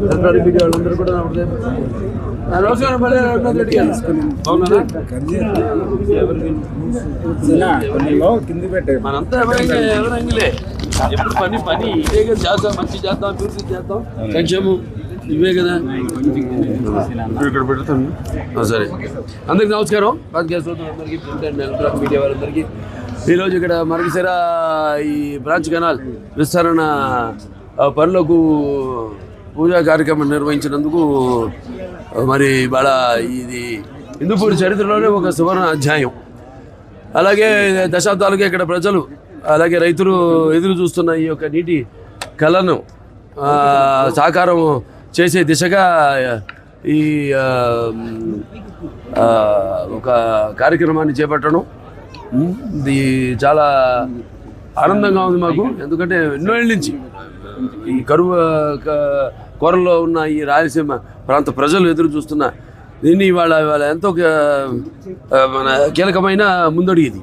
Media వాళ్ళందరూ కూడా నమస్కారం. మనంతా ఎవరంగిలే ఎప్పుడు పని ఇదే కదా చేద్దాం, మంచి చేద్దాం, అభివృద్ధి చేద్దాం, సంక్షేమం ఇవే కదా. ఇక్కడ పెడతాను. సరే, అందరికి నమస్కారం. రాజకీయ సోదరులందరికీ, ప్రింట్ అండ్ ఎలక్ట్రానిక్ మీడియా వాళ్ళందరికీ ఈరోజు ఇక్కడ మరగసిర ఈ బ్రాంచ్ కెనాల్ విస్తరణ పనులకు పూజా కార్యక్రమం నిర్వహించినందుకు మరి ఇవాళ ఇది హిందూపూర్ చరిత్రలోనే ఒక సువర్ణ అధ్యాయం. అలాగే దశాబ్దాలుగా ఇక్కడ ప్రజలు అలాగే రైతులు ఎదురు చూస్తున్న ఈ యొక్క నీటి కళను సాకారం చేసే దిశగా ఈ ఒక కార్యక్రమాన్ని చేపట్టడం ఇది చాలా ఆనందంగా ఉంది మాకు. ఎందుకంటే ఎన్నో ఏళ్ళ నుంచి ఈ కరువు కొరలో ఉన్న ఈ రాయలసీమ ప్రాంత ప్రజలు ఎదురు చూస్తున్న దీన్ని ఇవాళ ఎంతో మన కీలకమైన ముందడుగు, ఇది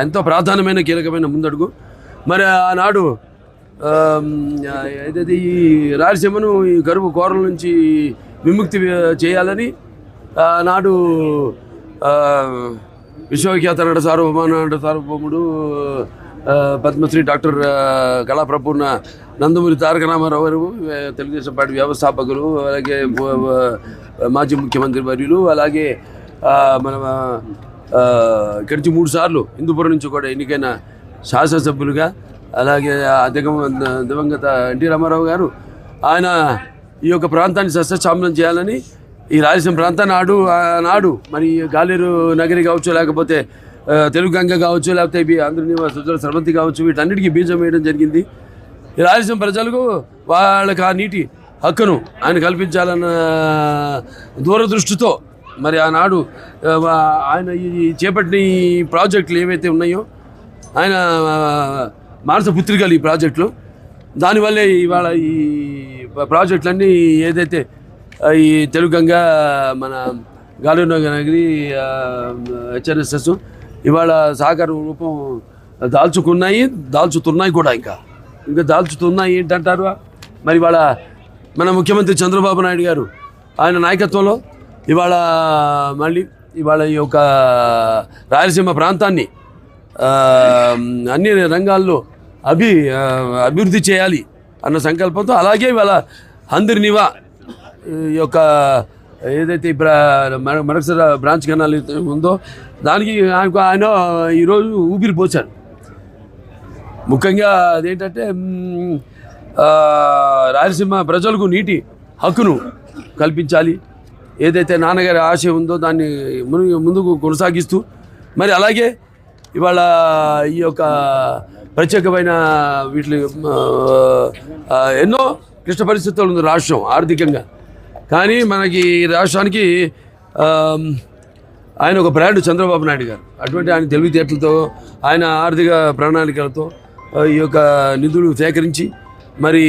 ఎంతో ప్రాధాన్యమైన కీలకమైన ముందడుగు. మరి ఆనాడు ఏదైతే ఈ రాయలసీమను ఈ కరువు కోరల నుంచి విముక్తి చేయాలని ఆనాడు విశ్వవిఖ్యాత నట సార్వభౌముడు పద్మశ్రీ డాక్టర్ కళాప్రపూర్ణ నందమూరి తారక రామారావు గారు, తెలుగుదేశం పార్టీ వ్యవస్థాపకులు, అలాగే మాజీ ముఖ్యమంత్రి వర్యులు, అలాగే మన ఇక్కడి నుంచి 3 సార్లు హిందూపురం నుంచి కూడా ఎన్నికైన శాసనసభ్యులుగా, అలాగే దివంగత ఎన్టీ రామారావు గారు ఆయన ఈ యొక్క ప్రాంతాన్ని సస్యశ్యామలం చేయాలని ఈ రాయలసీమ ప్రాంతాన్ని నాడు మరి గాలేరు నగరి కావచ్చు, లేకపోతే తెలుగు గంగ కావచ్చు, లేకపోతే ఆంధ్రనివాస సుజల సర్వంతి కావచ్చు, వీటన్నిటికీ బీజం వేయడం జరిగింది. ఈ రాయలసీమ ప్రజలకు వాళ్ళకి ఆ నీటి హక్కును ఆయన కల్పించాలన్న దూరదృష్టితో మరి ఆనాడు ఆయన ఈ చేపట్టిన ఈ ప్రాజెక్టులు ఏవైతే ఉన్నాయో, ఆయన మానస పుత్రికలు ఈ ప్రాజెక్టులు, దానివల్లే ఇవాళ ఈ ప్రాజెక్టులన్నీ ఏదైతే ఈ తెలుగు గంగ, మన గాలేరు నగరి, హెచ్ఎన్ఎస్ఎస్ ఇవాళ సహకార రూపం దాల్చుతున్నాయి కూడా, ఇంకా దాల్చుతున్నాయి. ఏంటంటారు మరి ఇవాళ మన ముఖ్యమంత్రి చంద్రబాబు నాయుడు గారు ఆయన నాయకత్వంలో ఇవాళ ఈ యొక్క రాయలసీమ ప్రాంతాన్ని అన్ని రంగాల్లో అభివృద్ధి చేయాలి అన్న సంకల్పంతో, అలాగే ఇవాళ హంద్రినివా యొక్క ఏదైతే మరొకసారి బ్రాంచ్ కెనాల్ ఉందో దానికి ఆయన ఈరోజు ఊపిరి పోశారు. ముఖ్యంగా అదేంటంటే రాయలసీమ ప్రజలకు నీటి హక్కును కల్పించాలి, ఏదైతే నాన్నగారి ఆశ ఉందో దాన్ని ముందుకు కొనసాగిస్తూ, మరి అలాగే ఇవాళ ఈ యొక్క ప్రత్యేకమైన వీటి ఎన్నో క్లిష్ట పరిస్థితులు ఉంది రాష్ట్రం ఆర్థికంగా. కానీ మనకి రాష్ట్రానికి ఆయన ఒక బ్రాండ్ చంద్రబాబు నాయుడు గారు. అటువంటి ఆయన తెలివితేటలతో, ఆయన ఆర్థిక ప్రణాళికలతో ఈ యొక్క నిధులు సేకరించి మరి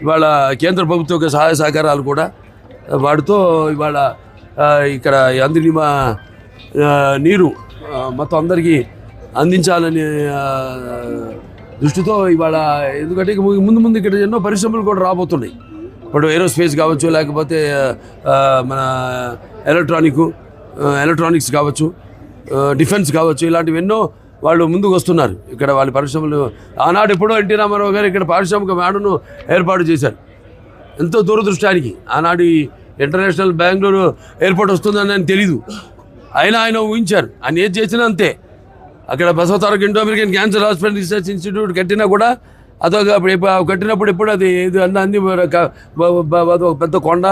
ఇవాళ కేంద్ర ప్రభుత్వ యొక్క సహాయ సహకారాలు కూడా వాడుతూ ఇవాళ ఇక్కడ అందరినీ నీరు మొత్తం అందరికీ అందించాలని దృష్టితో ఇవాళ, ఎందుకంటే ముందు ఇక్కడ ఎన్నో పరిశ్రమలు కూడా రాబోతున్నాయి. ఇప్పుడు ఏరోస్పేస్ కావచ్చు, లేకపోతే మన ఎలక్ట్రానిక్స్ కావచ్చు, డిఫెన్స్ కావచ్చు, ఇలాంటివి ఎన్నో వాళ్ళు ముందుకు వస్తున్నారు. ఇక్కడ వాళ్ళ పరిశ్రమలు ఆనాడు ఎప్పుడో ఎన్టీ రామారావు గారు ఇక్కడ పారిశ్రామిక మేడను ఏర్పాటు చేశారు. ఎంతో దూరదృష్టానికి ఆనాడు ఇంటర్నేషనల్ బెంగళూరు ఎయిర్పోర్ట్ వస్తుందని ఆయన తెలీదు, ఆయన ఊహించారు. ఆయన ఏది చేసినా అంతే. అక్కడ Basavataraka Indo American cancer hospital research institute కట్టినా కూడా అదొక కట్టినప్పుడు ఎప్పుడు అది అన్ని ఒక పెద్ద కొండ,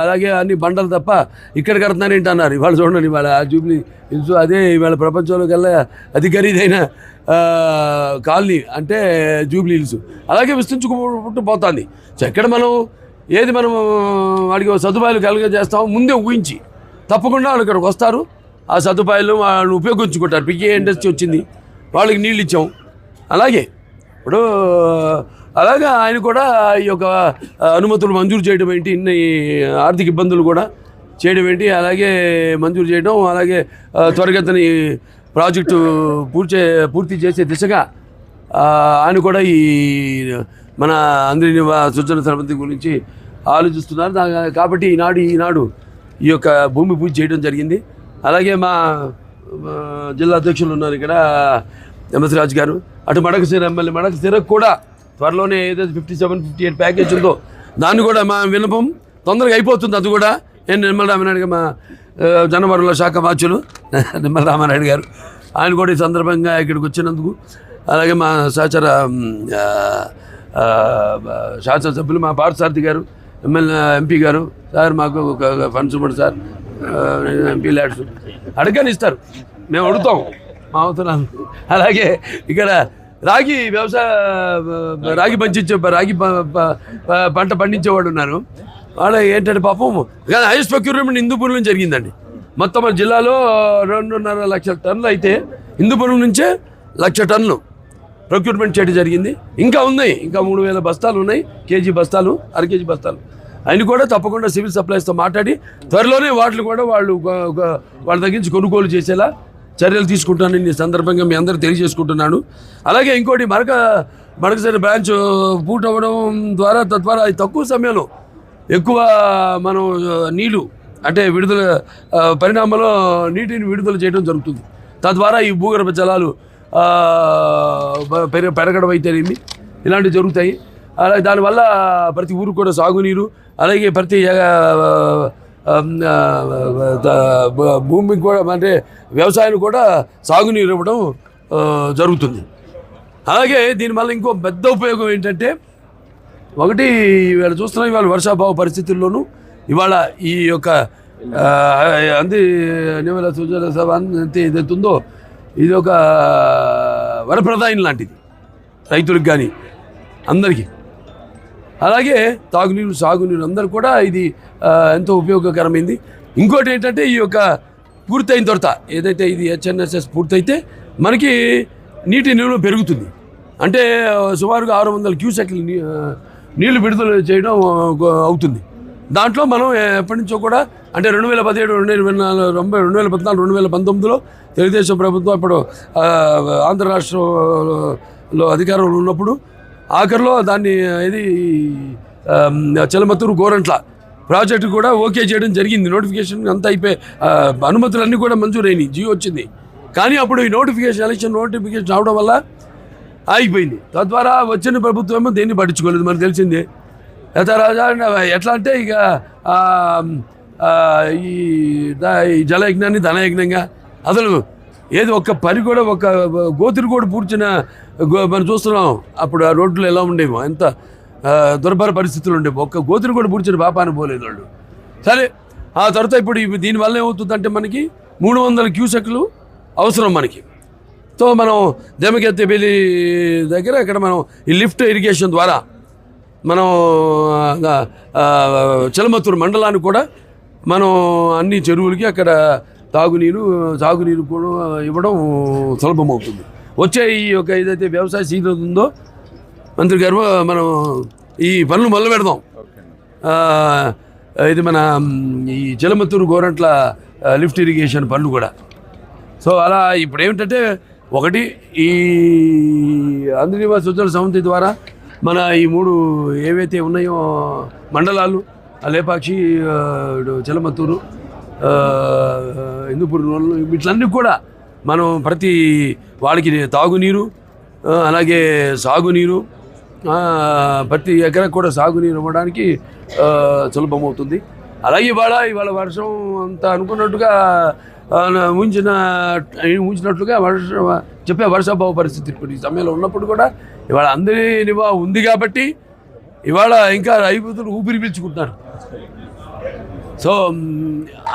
అలాగే అన్ని బండలు తప్ప ఇక్కడ కడుతున్నాను ఏంటి అన్నారు. ఇవాళ చూడండి, ఇవాళ జూబ్లీ హిల్స్ అదే ఇవాళ ప్రపంచంలో కల్లా అతి ఖరీదైన కాలనీ అంటే జూబ్లీ హిల్స్ అలాగే విస్తరించుకుంటూ పోతుంది. ఎక్కడ మనం వాడికి సదుపాయాలు కలుగజేస్తామో ముందే ఊహించి తప్పకుండా వాళ్ళు ఇక్కడికి వస్తారు, ఆ సదుపాయాలు వాళ్ళు ఉపయోగించుకుంటారు. పికే ఇండస్ట్రీ వచ్చింది, వాళ్ళకి నీళ్ళు ఇచ్చాం. ఇప్పుడు అలాగా ఆయన కూడా ఈ యొక్క అనుమతులు మంజూరు చేయడం ఏంటి, ఇన్ని ఆర్థిక ఇబ్బందులు కూడా చేయడం ఏంటి, అలాగే మంజూరు చేయడం, అలాగే త్వరగతిని ప్రాజెక్టు పూర్తి చేసే దిశగా ఆయన కూడా ఈ మన అందరి సుజన సర్వంతి గురించి ఆలోచిస్తున్నారు. కాబట్టి ఈనాడు ఈ యొక్క భూమి పూజ చేయడం జరిగింది. అలాగే మా జిల్లా అధ్యక్షులు ఉన్నారు ఇక్కడ, ఎంఎస్ రాజు గారు. అటు మడకశిర ఎమ్మెల్యే మడకశిరకు కూడా త్వరలోనే ఏదైతే 57-58 ప్యాకేజ్ ఉందో దాన్ని కూడా మా విన్నపం తొందరగా అయిపోతుంది. అది కూడా నిమ్మల రామానాయుడు మా జనవరుల శాఖ మార్చులు నిమ్మల రామానాయుడు గారు, ఆయన కూడా ఈ సందర్భంగా ఇక్కడికి వచ్చినందుకు, అలాగే మా సహచర శాసనసభ్యులు మా పార్థసారథి గారు, ఎంపీ గారు, సార్ మాకు ఒక ఫండ్స్ ఇవ్వండి సార్, ఎంపీ ల్యాడ్స్ అడగని ఇస్తారు, మేము అడుగుతాం మా అవసరాలు. అలాగే ఇక్కడ రాగి పంట పండించేవాడు ఉన్నారు. వాళ్ళ ఏంటంటే పాపం హైయెస్ట్ ప్రొక్యూర్మెంట్ హిందూపురం నుంచి జరిగిందండి. మొత్తం మన జిల్లాలో 2.5 లక్షల టన్నులు అయితే హిందూపురం నుంచే 1,00,000 టన్నులు ప్రొక్యూర్మెంట్ చేయడం జరిగింది. ఇంకా ఉన్నాయి, ఇంకా 3,000 బస్తాలు ఉన్నాయి, కేజీ బస్తాలు, అరకేజీ బస్తాలు. ఆయన కూడా తప్పకుండా సివిల్ సప్లైస్తో మాట్లాడి త్వరలోనే వాటిని కూడా వాళ్ళ దగ్గర నుంచి కొనుగోలు చేసేలా చర్యలు తీసుకుంటానని ఈ సందర్భంగా మీ అందరూ తెలియజేసుకుంటున్నాను. అలాగే ఇంకోటి మడకశిర బ్రాంచ్ పూర్తవ్వడం ద్వారా తద్వారా తక్కువ సమయంలో ఎక్కువ మనం నీళ్ళు అంటే విడుదల పరిణామంలో నీటిని విడుదల చేయడం జరుగుతుంది. తద్వారా ఈ భూగర్భ జలాలు పెరగడం అయితేనేమి ఇలాంటివి జరుగుతాయి. అలాగే దానివల్ల ప్రతి ఊరికి కూడా సాగునీరు, అలాగే ప్రతి భూమికి కూడా అంటే వ్యవసాయానికి కూడా సాగునీరు ఇవ్వడం జరుగుతుంది. అలాగే దీనివల్ల ఇంకో పెద్ద ఉపయోగం ఏంటంటే, ఒకటి ఇవాళ చూస్తున్నాం, ఇవాళ వర్షాభావ పరిస్థితుల్లోనూ ఇవాళ ఈ యొక్క నిమ్మల సూచన సభ ఏదైతుందో ఇది ఒక వరప్రదాయం లాంటిది రైతులకు కానీ అందరికీ. అలాగే తాగునీరు, సాగునీరు అందరూ కూడా ఇది ఎంతో ఉపయోగకరమైంది. ఇంకోటి ఏంటంటే ఈ యొక్క పూర్తయిన తర్వాత ఏదైతే ఇది హెచ్ఎన్ఎస్ఎస్ పూర్తయితే మనకి నీటి నిల్వ పెరుగుతుంది. అంటే సుమారుగా 600 క్యూసెక్లు నీళ్లు విడుదల చేయడం అవుతుంది. దాంట్లో మనం ఎప్పటి నుంచో కూడా అంటే 2017, 2014, 2019లో తెలుగుదేశం ప్రభుత్వం ఇప్పుడు ఆంధ్ర రాష్ట్రంలో అధికారంలో ఉన్నప్పుడు ఆఖరిలో దాన్ని ఇది చిలమత్తూరు గోరంట్ల ప్రాజెక్టు కూడా ఓకే చేయడం జరిగింది. నోటిఫికేషన్ అంతా అయిపోయి అనుమతులన్నీ కూడా మంజూరైనవి, జియో వచ్చింది. కానీ అప్పుడు ఈ ఎలక్షన్ నోటిఫికేషన్ రావడం వల్ల ఆగిపోయింది. తద్వారా వచ్చిన ప్రభుత్వం ఏమో దేన్ని పట్టించుకోలేదు. మనకు తెలిసిందే యథారాజా. ఎట్లా అంటే ఇక ఈ జలయజ్ఞాన్ని ధనయజ్ఞంగా అసలు ఏది ఒక్క పని కూడా ఒక గోతులు కూడా పూడ్చిన మనం చూస్తున్నాం. అప్పుడు ఆ రోడ్లు ఎలా ఉండేవో, ఎంత దుర్భర పరిస్థితులు ఉండేవో, ఒక్క గోతులు కూడా పూడ్చిన పాపాన్ని పోలేదు వాళ్ళు. సరే, ఆ తర్వాత ఇప్పుడు దీనివల్ల ఏమవుతుందంటే మనకి 300 క్యూసెక్లు అవసరం మనకి. సో మనం దేమకెత్తేపల్లి దగ్గర ఇక్కడ మనం ఈ లిఫ్ట్ ఇరిగేషన్ ద్వారా మనం చిలమత్తూరు మండలానికి కూడా మనం అన్ని చెరువులకి అక్కడ సాగునీరు కూడా ఇవ్వడం సులభమవుతుంది. వచ్చే ఈ యొక్క ఏదైతే వ్యవసాయ సీజన్ ఉందో మంత్రి గారు మనం ఈ పనులు మొదలు పెడదాం. ఇది మన ఈ చిలమత్తూరు గోరంట్ల లిఫ్ట్ ఇరిగేషన్ పనులు కూడా. సో అలా ఇప్పుడు ఏమిటంటే, ఒకటి ఈ ఆంధ్రనివాస సుజల సమితి ద్వారా మన ఈ 3 ఏవైతే ఉన్నాయో మండలాలు, లేపాక్షి, చిలమత్తూరు, హిందూపురం, వీటిలన్నీ కూడా మనం ప్రతి వాళ్ళకి తాగునీరు, అలాగే సాగునీరు, ప్రతి ఎకరకు కూడా సాగునీరు ఇవ్వడానికి సులభమవుతుంది. అలాగే ఇవాళ వర్షం అంత అనుకున్నట్టుగా ఊహించినట్లుగా వర్షాభావ పరిస్థితి ఇప్పుడు ఈ సమయంలో ఉన్నప్పుడు కూడా ఇవాళ అందరి నివా ఉంది కాబట్టి ఇవాళ ఇంకా రైతులు ఊపిరి పీల్చుకుంటున్నారు. సో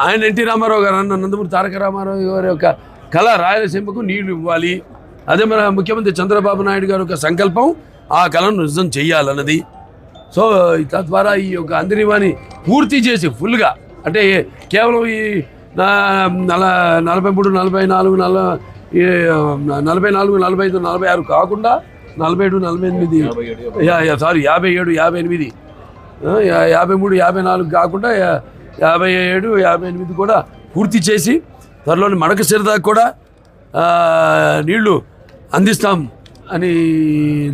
ఆయన ఎన్టీ రామారావు గారు అన్న నందమూరి తారక రామారావు గారి యొక్క కళ రాయలసీమకు నీళ్లు ఇవ్వాలి. అదే మన ముఖ్యమంత్రి చంద్రబాబు నాయుడు గారి యొక్క సంకల్పం ఆ కళను నిజం చెయ్యాలన్నది. సో తద్వారా ఈ యొక్క అందరివాణి పూర్తి చేసి ఫుల్గా, అంటే కేవలం ఈ 43, 44, 45, 46 కాకుండా 47, 48, 57, 58, 53, 54 కాకుండా 57, 58 కూడా పూర్తి చేసి త్వరలోని మడకశిర దాకా కూడా నీళ్లు అందిస్తాం అని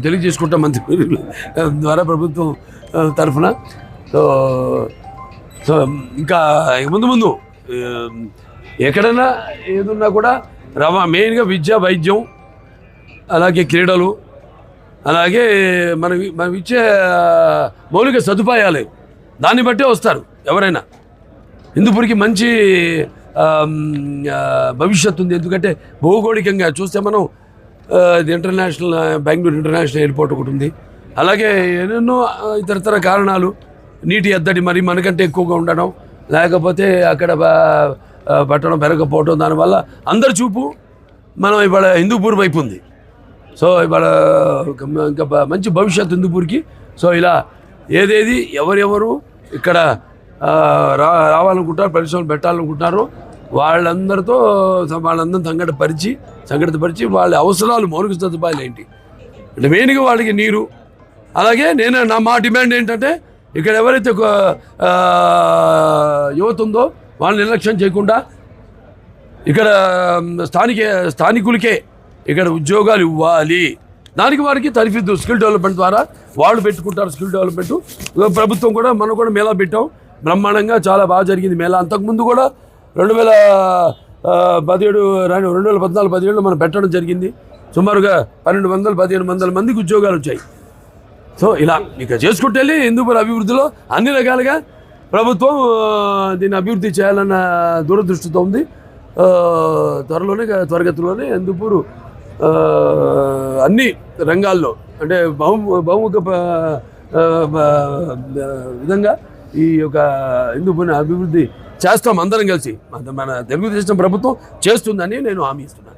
తెలియజేసుకుంటాం మంత్రి ద్వారా ప్రభుత్వం తరఫున. సో సో ఇంకా ముందు ముందు ఎక్కడైనా ఏదున్నా కూడా మెయిన్గా విద్య, వైద్యం, అలాగే క్రీడలు, అలాగే మనం ఇచ్చే మౌలిక సదుపాయాలు దాన్ని బట్టే వస్తారు ఎవరైనా. హిందూపూర్కి మంచి భవిష్యత్తు ఉంది. ఎందుకంటే భౌగోళికంగా చూస్తే మనం ఇది ఇంటర్నేషనల్ బెంగళూరు ఇంటర్నేషనల్ ఎయిర్పోర్ట్ ఒకటి ఉంది. అలాగే ఎన్నెన్నో ఇతరతర కారణాలు, నీటి ఎద్దడి మరి మనకంటే ఎక్కువగా ఉండడం, లేకపోతే అక్కడ పట్టణం పెరగకపోవడం, దానివల్ల అందరి చూపు మనం ఇవాళ హిందూపూర్ వైపు ఉంది. సో ఇవాళ ఇంకా మంచి భవిష్యత్తు హిందూపూర్కి. సో ఇలా ఏదేది ఎవరెవరు ఇక్కడ రావాలనుకుంటారు, పరిశ్రమలు పెట్టాలనుకుంటారో వాళ్ళందరితో సంఘటితపరిచి వాళ్ళ అవసరాలు, మౌలిక సదుపాయాలు ఏంటి అంటే మెయిన్గా వాళ్ళకి నీరు. అలాగే మా డిమాండ్ ఏంటంటే ఇక్కడ ఎవరైతే యువత ఉందో వాళ్ళని నిర్లక్ష్యం చేయకుండా ఇక్కడ స్థానికులకే ఇక్కడ ఉద్యోగాలు ఇవ్వాలి. దానికి వారికి తరఫీదు స్కిల్ డెవలప్మెంట్ ద్వారా వాళ్ళు పెట్టుకుంటారు. స్కిల్ డెవలప్మెంట్ ప్రభుత్వం కూడా మనం కూడా మేళా పెట్టాం బ్రహ్మాండంగా, చాలా బాగా జరిగింది మేళా. అంతకుముందు కూడా 2014-17 మనం పెట్టడం జరిగింది. సుమారుగా 1200-1500 మందికి ఉద్యోగాలు వచ్చాయి. సో ఇలా ఇక చేసుకుంటే వెళ్ళి హిందూపూర్ అభివృద్ధిలో అన్ని రకాలుగా ప్రభుత్వం దీన్ని అభివృద్ధి చేయాలన్న దూరదృష్టితో ఉంది. త్వరగతిలోనే హిందూపూర్ అన్ని రంగాల్లో అంటే బహుముఖ విధంగా ఈ యొక్క హిందూపూర్ని అభివృద్ధి చేస్తాం అందరం కలిసి. మన తెలుగుదేశం ప్రభుత్వం చేస్తుందని నేను హామీ ఇస్తున్నాను.